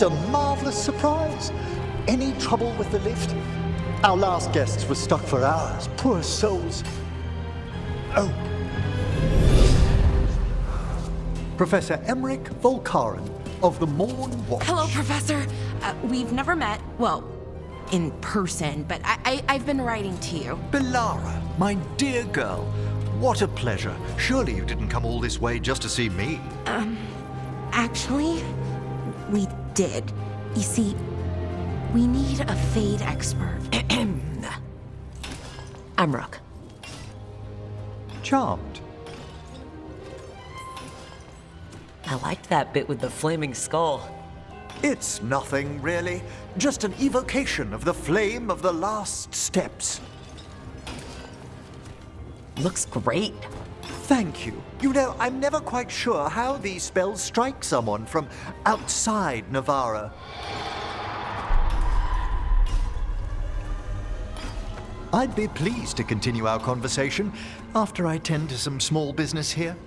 a marvelous surprise. Any trouble with the lift? Our last guests were stuck for hours. Poor souls. Oh. Professor Emmerich Volkaren of the Morn Watch. Hello, Professor. We've never met, well, in person, but I've been writing to you. Belara, my dear girl, what a pleasure. Surely you didn't come all this way just to see me. Actually, we did. You see, we need a Fade expert. I'm Rook. Charmed. I liked that bit with the flaming skull. It's nothing, really. Just an evocation of the flame of the last steps. Looks great. Thank you. You know, I'm never quite sure how these spells strike someone from outside Navarra. I'd be pleased to continue our conversation after I tend to some small business here.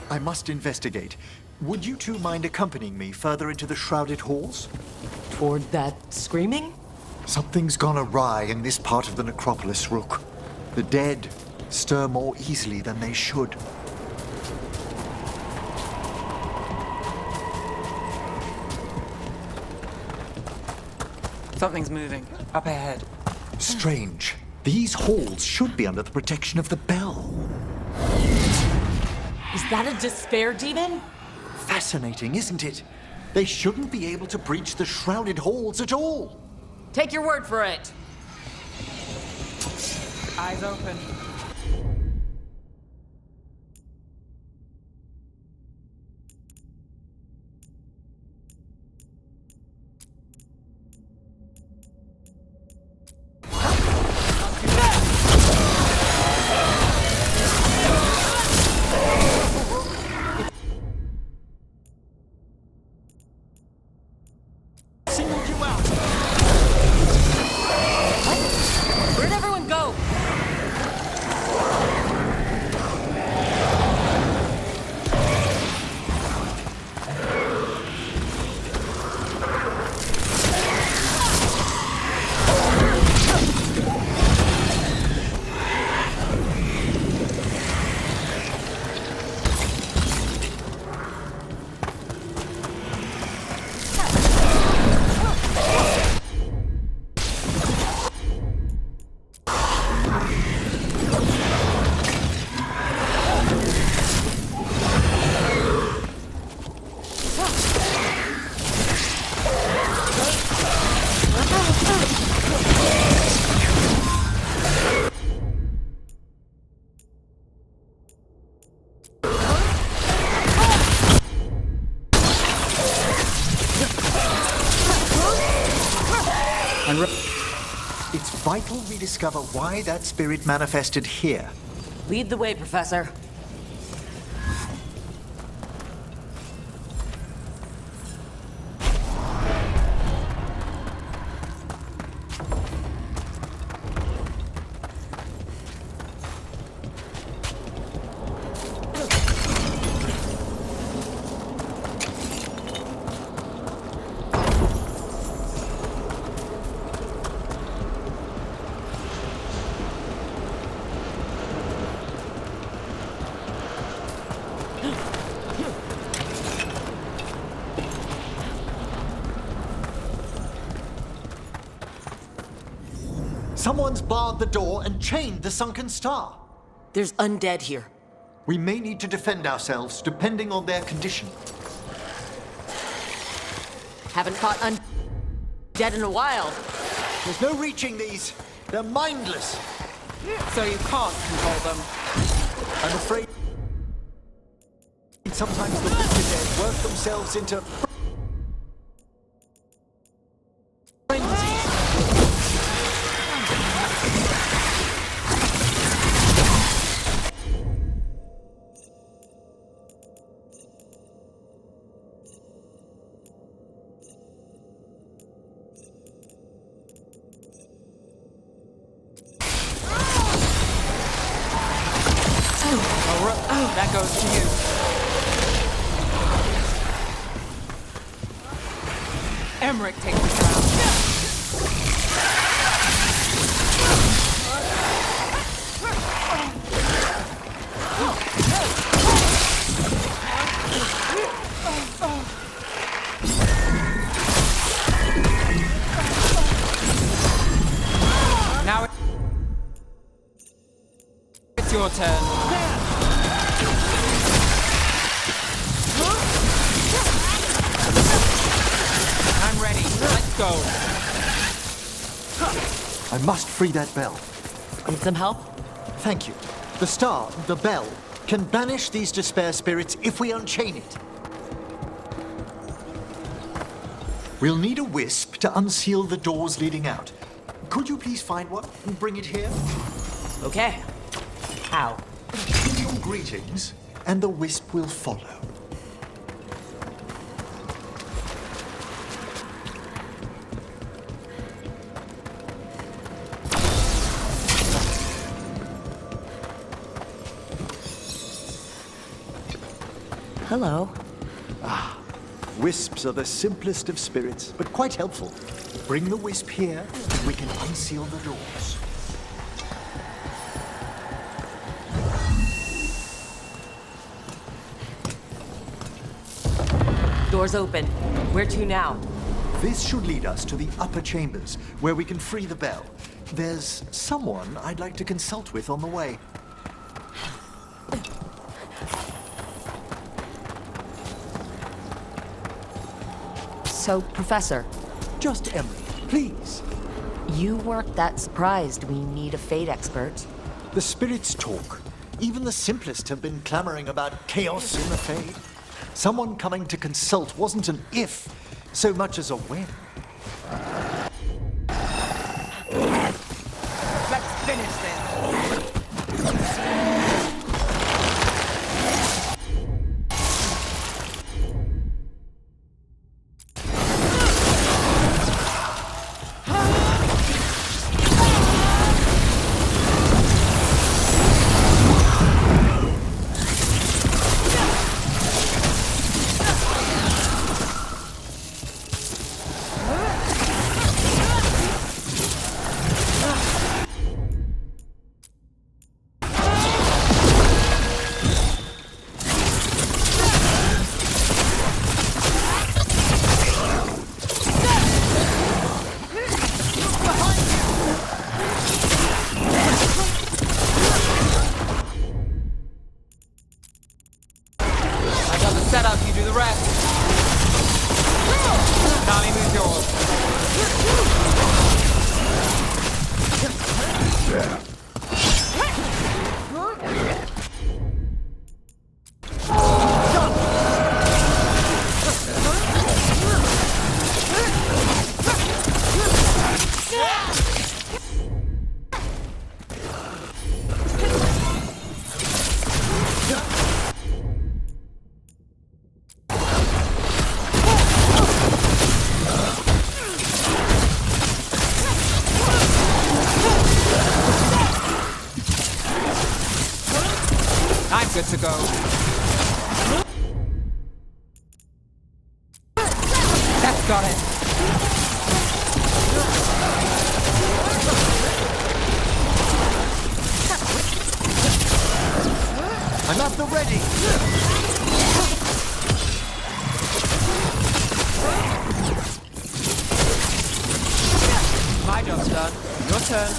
I must investigate. Would you two mind accompanying me further into the shrouded halls? Toward that screaming? Something's gone awry in this part of the necropolis, Rook. The dead stir more easily than they should. Something's moving. Up ahead. Strange. These halls should be under the protection of the bell. Is that a despair demon? Fascinating, isn't it? They shouldn't be able to breach the shrouded halls at all. Take your word for it. Eyes open. Where'd everyone go? It's vital we discover why that spirit manifested here. Lead the way, Professor. Someone's barred the door and chained the sunken star. There's undead here. We may need to defend ourselves depending on their condition. Haven't fought undead in a while. There's no reaching these. They're mindless. So you can't control them. I'm afraid sometimes the wicked dead work themselves into frenzies. That goes to you. Emmerich takes the crown. Now it's your turn. I'm ready. Let's go. I must free that bell. Need some help? Thank you. The star, the bell, can banish these despair spirits if we unchain it. We'll need a wisp to unseal the doors leading out. Could you please find one and bring it here? Okay. How? Give your greetings, and the wisp will follow. Hello. Wisps are the simplest of spirits, but quite helpful. Bring the wisp here, and we can unseal the doors. Doors open. Where to now? This should lead us to the upper chambers, where we can free the bell. There's someone I'd like to consult with on the way. So, Professor, Just Emily, please. you weren't that surprised we need a fate expert. The spirits talk. Even the simplest have been clamoring about chaos in the Fade. Someone coming to consult wasn't an if, so much as a when. Let's finish this. Set up, you do the rest. Connie, move yours. I'm good to go. That's got it. I'm at the ready. My job's done. Your turn.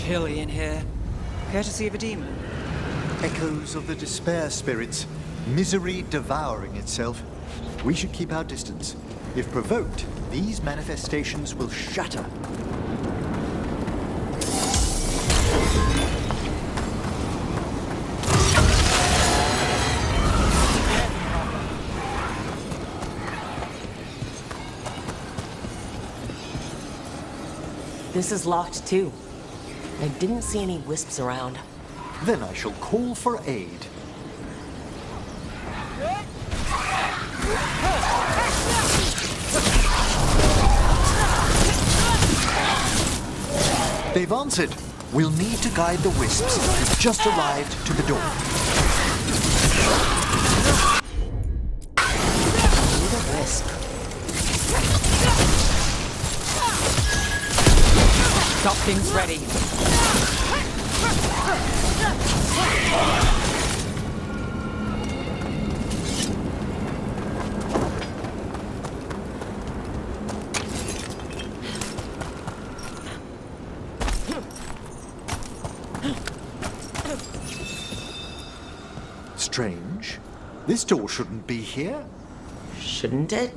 chilly in here. Courtesy of a demon. Echoes of the despair spirits, misery devouring itself. We should keep our distance. If provoked, these manifestations will shatter. This is locked too. I didn't see any wisps around. Then I shall call for aid. They've answered. We'll need to guide the wisps who've just arrived to the door. Need a wisp. Got things ready. Strange. This door shouldn't be here. Shouldn't it?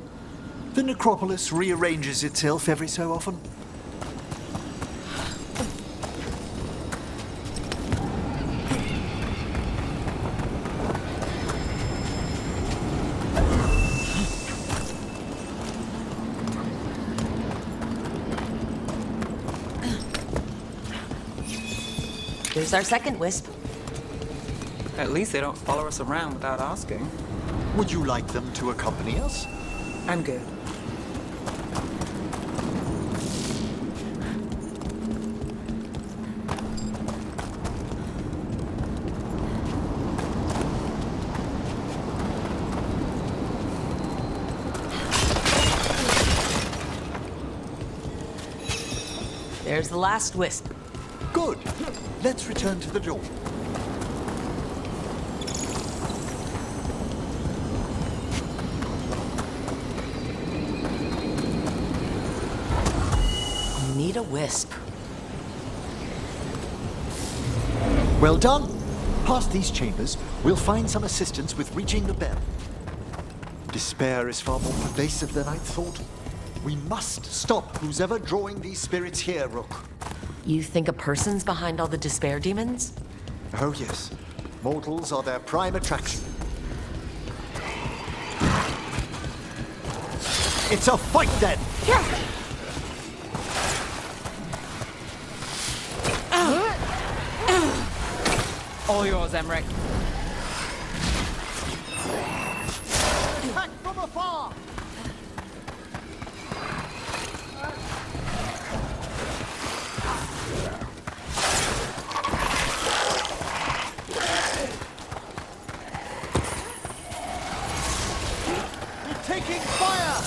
The necropolis rearranges itself every so often. There's our second wisp. At least they don't follow us around without asking. Would you like them to accompany us? I'm good. There's the last wisp. Good. Let's return to the door. Need a wisp. Well done. Past these chambers, we'll find some assistance with reaching the bell. Despair is far more pervasive than I'd thought. We must stop who's ever drawing these spirits here, Rook. You think a person's behind all the despair demons? Oh, yes. Mortals are their prime attraction. It's a fight, then! All yours, Emmerich. Attack from afar! Taking fire!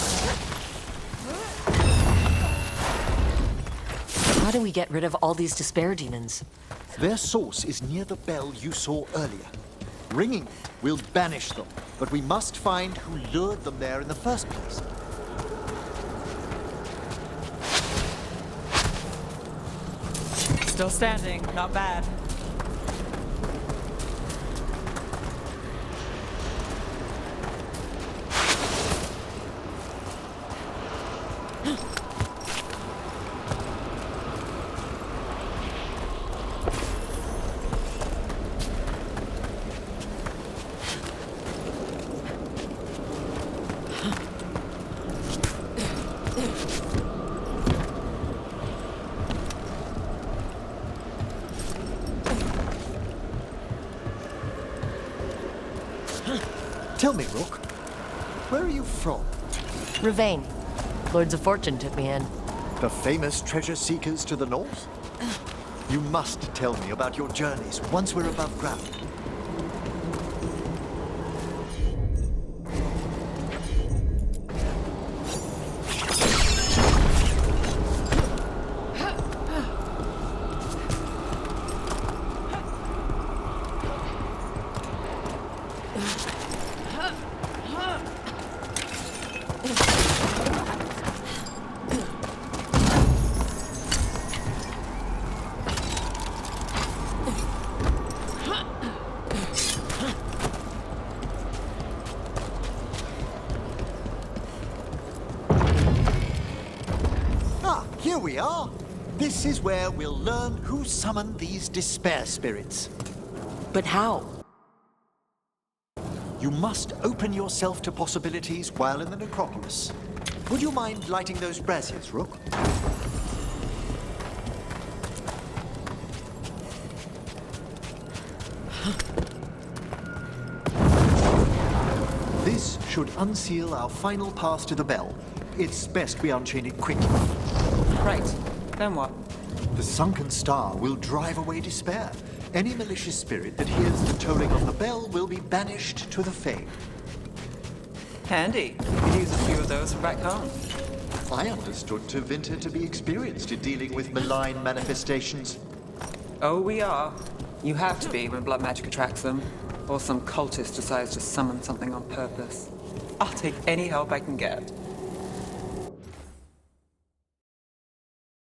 How do we get rid of all these despair demons? Their source is near the bell you saw earlier. Ringing it will banish them, but we must find who lured them there in the first place. Still standing, not bad. Tell me, Rook, where are you from? Ravane. Lords of Fortune took me in. The famous treasure seekers to the north? You must tell me about your journeys once we're above ground. we are. This is where we'll learn who summoned these despair spirits. But how? You must open yourself to possibilities while in the necropolis. Would you mind lighting those braziers, Rook? This should unseal our final pass to the bell. It's best we unchain it quickly. Right. Then what? The sunken star will drive away despair. Any malicious spirit that hears the tolling of the bell will be banished to the Fae. Handy. Could use a few of those for back home. I understood Tevinter to be experienced in dealing with malign manifestations. Oh, we are. You have to be when blood magic attracts them, or some cultist decides to summon something on purpose. I'll take any help I can get.